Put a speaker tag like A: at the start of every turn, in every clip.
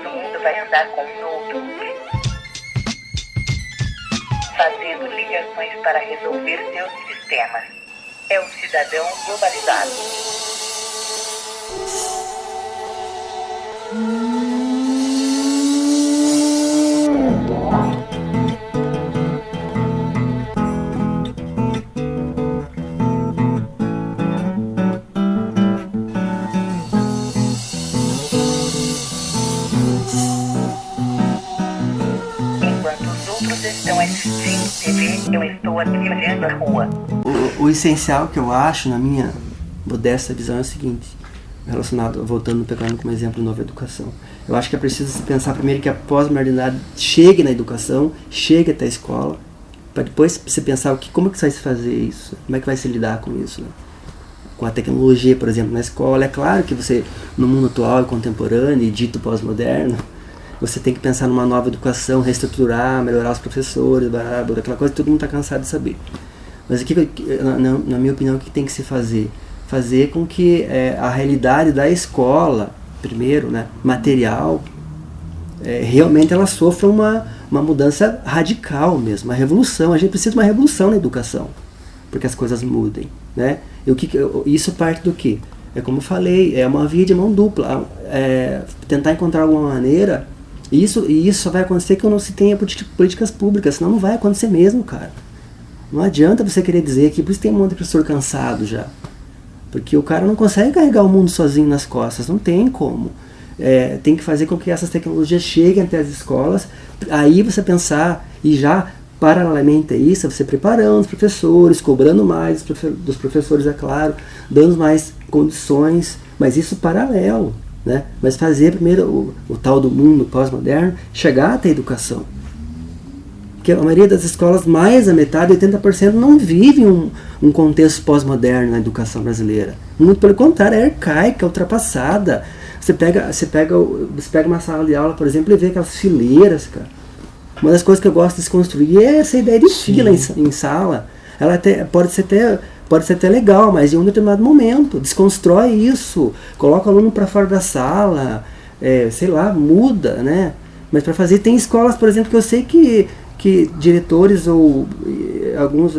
A: mundo vai andar com um notebook, fazendo ligações para resolver seus sistemas. É o cidadão globalizado. Estão assistindo TV, eu estou aqui olhando a rua.
B: O essencial que eu acho, na minha modesta visão, é o seguinte, relacionado, voltando, pegando como exemplo de nova educação. Eu acho que é preciso se pensar primeiro que a pós-modernidade chegue na educação, chegue até a escola, para depois você pensar como que vai se fazer isso, como é que vai se lidar com isso, né? Com a tecnologia, por exemplo, na escola. É claro que você, no mundo atual e contemporâneo e dito pós-moderno, você tem que pensar numa nova educação, reestruturar, melhorar os professores, aquela coisa que todo mundo está cansado de saber. Mas aqui, na minha opinião, o que tem que se fazer? Fazer com que a realidade da escola, primeiro, né, material, realmente ela sofra uma mudança radical mesmo, uma revolução. A gente precisa de uma revolução na educação, porque as coisas mudem, né? Isso parte do quê? É como eu falei, é uma via de mão dupla. Tentar encontrar alguma maneira. E isso só vai acontecer quando se tenha políticas públicas, senão não vai acontecer mesmo, cara. Não adianta você querer dizer que por isso tem um monte de professor cansado já. Porque o cara não consegue carregar o mundo sozinho nas costas, não tem como. Tem que fazer com que essas tecnologias cheguem até as escolas, aí você pensar, e já paralelamente a isso, você preparando os professores, cobrando mais dos professores, é claro, dando mais condições, mas isso paralelo. Né? Mas fazer primeiro o tal do mundo pós-moderno chegar até a educação. Porque a maioria das escolas, mais da metade, 80%, não vive um contexto pós-moderno na educação brasileira. Muito pelo contrário, é arcaica, ultrapassada. Você pega uma sala de aula, por exemplo, e vê aquelas fileiras, cara. Uma das coisas que eu gosto de desconstruir é essa ideia de fila em sala. Ela pode ser até legal, mas em um determinado momento, desconstrói isso, coloca o aluno para fora da sala, sei lá, muda, né? Mas para fazer, tem escolas, por exemplo, que eu sei que diretores ou alguns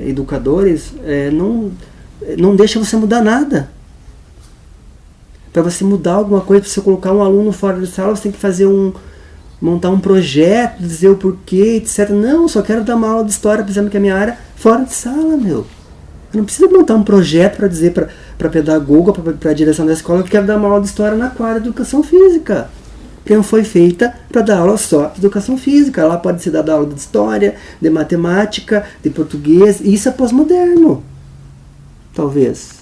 B: educadores não deixam você mudar nada. Para você mudar alguma coisa, para você colocar um aluno fora da sala, você tem que montar um projeto, dizer o porquê, etc. Não, só quero dar uma aula de história, por exemplo, que é a minha área, fora de sala, meu. Eu não preciso montar um projeto para dizer para a pedagoga, para a direção da escola, que eu quero dar uma aula de história na quadra de educação física. Porque não foi feita para dar aula só de educação física. Lá pode ser dada aula de história, de matemática, de português. E isso é pós-moderno, talvez,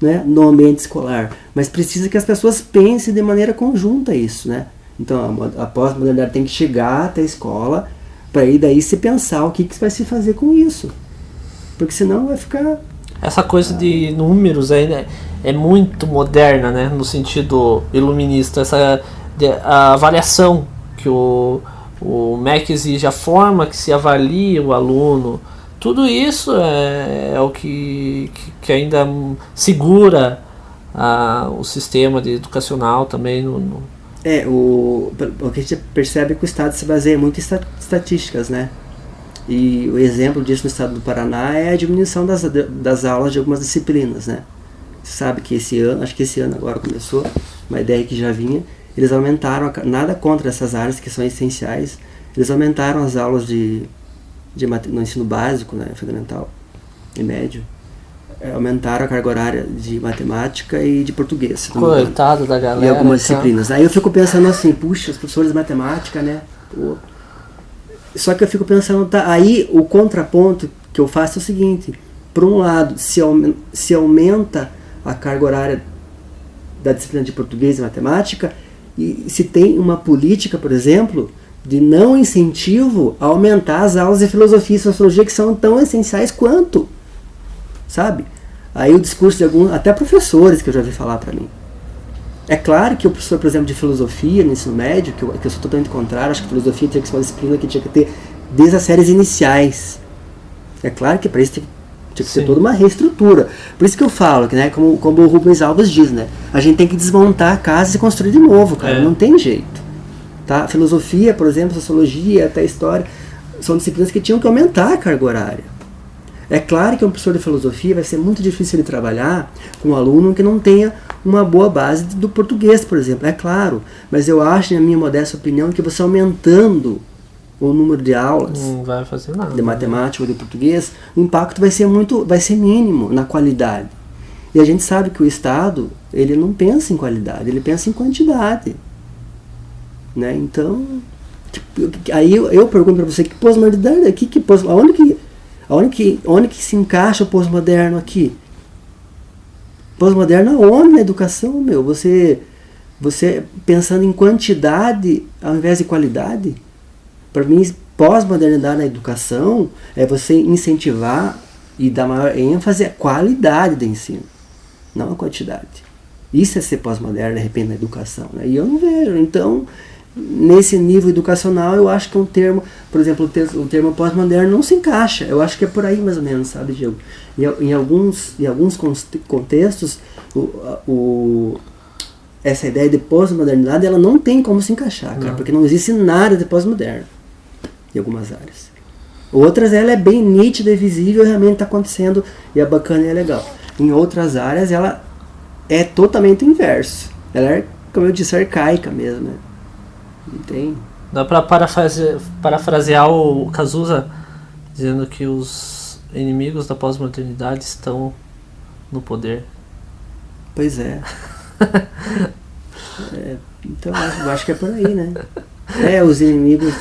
B: né? No ambiente escolar. Mas precisa que as pessoas pensem de maneira conjunta isso, né? Então a pós-modernidade tem que chegar até a escola para aí daí se pensar o que vai se fazer com isso. Porque senão vai ficar...
C: Essa coisa de números aí é muito moderna, né? No sentido iluminista. A avaliação que o MEC exige, a forma que se avalia o aluno, tudo isso é o que ainda segura o sistema educacional também. O
B: que a gente percebe é que o Estado se baseia muito em estatísticas, né? E o exemplo disso no estado do Paraná é a diminuição das aulas de algumas disciplinas, né? Você sabe que acho que esse ano agora começou, uma ideia que já vinha, eles aumentaram, nada contra essas áreas que são essenciais, eles aumentaram as aulas no ensino básico, né, fundamental e médio, aumentaram a carga horária de matemática e de português.
C: Coitado da galera.
B: E algumas disciplinas. Aí eu fico pensando assim, puxa, os professores de matemática, né? Pô. Só que eu fico pensando, aí o contraponto que eu faço é o seguinte, por um lado, se aumenta a carga horária da disciplina de português e matemática, e se tem uma política, por exemplo, de não incentivo a aumentar as aulas de filosofia e sociologia que são tão essenciais quanto, sabe? Aí o discurso de alguns, até professores que eu já ouvi falar para mim. É claro que o professor, por exemplo, de filosofia no ensino médio, que eu sou totalmente contrário, acho que filosofia tinha que ser uma disciplina que tinha que ter desde as séries iniciais. É claro que para isso Tinha que ter
C: Sim.
B: toda uma reestrutura. Por isso que eu falo, que, né, como o Rubens Alves diz, né? A gente tem que desmontar a casa e construir de novo, cara. Não tem jeito. Tá? Filosofia, por exemplo, sociologia, até história, são disciplinas que tinham que aumentar a carga horária. É claro que um professor de filosofia vai ser muito difícil ele trabalhar com um aluno que não tenha uma boa base do português, por exemplo. É claro. Mas eu acho, na minha modesta opinião, que você aumentando o número de aulas
C: Não vai fazer nada.
B: de matemática ou de português, o impacto vai ser mínimo na qualidade. E a gente sabe que o Estado, ele não pensa em qualidade, ele pensa em quantidade. Né? Então, aí eu pergunto para você, que pós-modernidade, onde que se encaixa o pós-moderno aqui? Pós-moderno aonde na educação, meu? Você pensando em quantidade ao invés de qualidade? Para mim, pós-modernidade na educação é você incentivar e dar maior ênfase à qualidade do ensino, não à quantidade. Isso é ser pós-moderno, de repente, na educação. Né? E eu não vejo. Então, nesse nível educacional, eu acho que um termo, por exemplo, o termo pós-moderno não se encaixa. Eu acho que é por aí mais ou menos, sabe, Diego? Em alguns contextos, essa ideia de pós-modernidade, ela não tem como se encaixar, cara, porque não existe nada de pós-moderno em algumas áreas. Outras, ela é bem nítida e visível, realmente está acontecendo, e é bacana e é legal. Em outras áreas, ela é totalmente o inverso. Ela é, como eu disse, arcaica mesmo, né? Entende?
C: Dá pra parafrasear o Cazuza dizendo que os inimigos da pós-modernidade estão no poder.
B: Pois é. Então eu acho que é por aí, né? Os inimigos.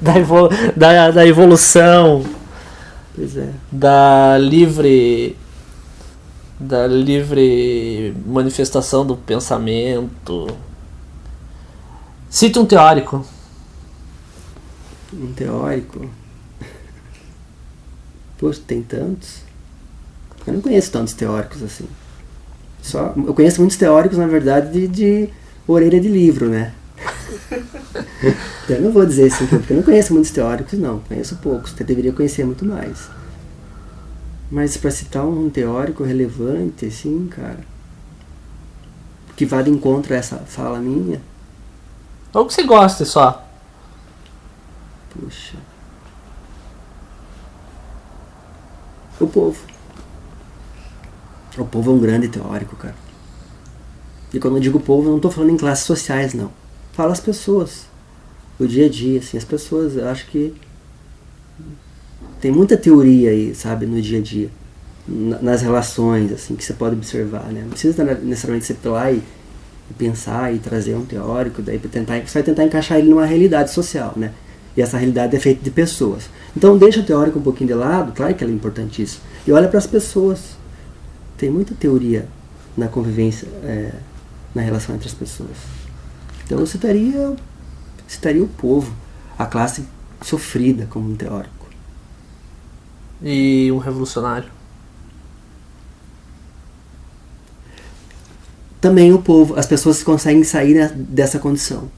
C: Da evolução,
B: Pois é.
C: da livre manifestação do pensamento. Cita um teórico.
B: Um teórico. Poxa, tem tantos. Eu não conheço tantos teóricos assim. Eu conheço muitos teóricos, na verdade, de orelha de livro, né? Eu não vou dizer isso aqui, porque eu não conheço muitos teóricos, não. Conheço poucos, até deveria conhecer muito mais. Mas para citar um teórico relevante, assim, cara, que vá de encontro a essa fala minha,
C: Ou que você gosta só.
B: puxa. O povo. O povo é um grande teórico, cara. E quando eu digo povo, eu não estou falando em classes sociais, não. Falo as pessoas. O dia a dia, assim, as pessoas, eu acho que tem muita teoria aí, sabe, no dia a dia. Nas relações, assim, que você pode observar, né? Não precisa necessariamente você ir lá e pensar e trazer um teórico, daí você vai tentar encaixar ele numa realidade social, né? E essa realidade é feita de pessoas. Então deixa o teórico um pouquinho de lado, claro que ela é importantíssima, e olha para as pessoas. Tem muita teoria na convivência, na relação entre as pessoas. Então eu citaria o povo, a classe sofrida como um teórico.
C: E um revolucionário.
B: Também o povo, as pessoas que conseguem sair dessa condição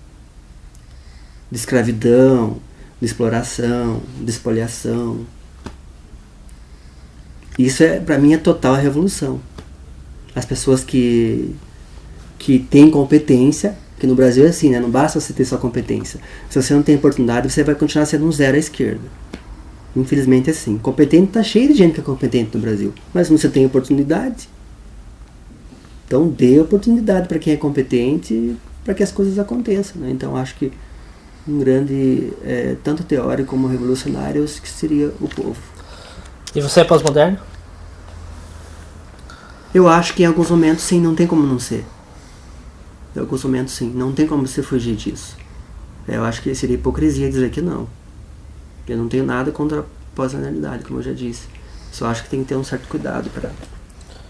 B: de escravidão, de exploração, de espoliação. Isso para mim é total revolução. As pessoas que têm competência, que no Brasil é assim, né? Não basta você ter só competência. Se você não tem oportunidade, você vai continuar sendo um zero à esquerda. Infelizmente é assim. Competente, tá cheio de gente que é competente no Brasil, mas não você tem oportunidade. Então dê oportunidade para quem é competente, para que as coisas aconteçam, né? Então acho que um grande, tanto teórico como revolucionário, que seria o povo.
C: E você é pós-moderno?
B: Eu acho que em alguns momentos sim, não tem como não ser. Em alguns momentos sim, não tem como você fugir disso. Eu acho que seria hipocrisia dizer que não. Eu não tenho nada contra a pós-modernidade, como eu já disse. Só acho que tem que ter um certo cuidado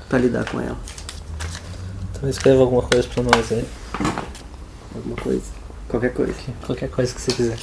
B: para lidar com ela.
C: Então escreva alguma coisa pra nós aí.
B: Alguma coisa? Qualquer coisa.
C: Qualquer coisa que você quiser.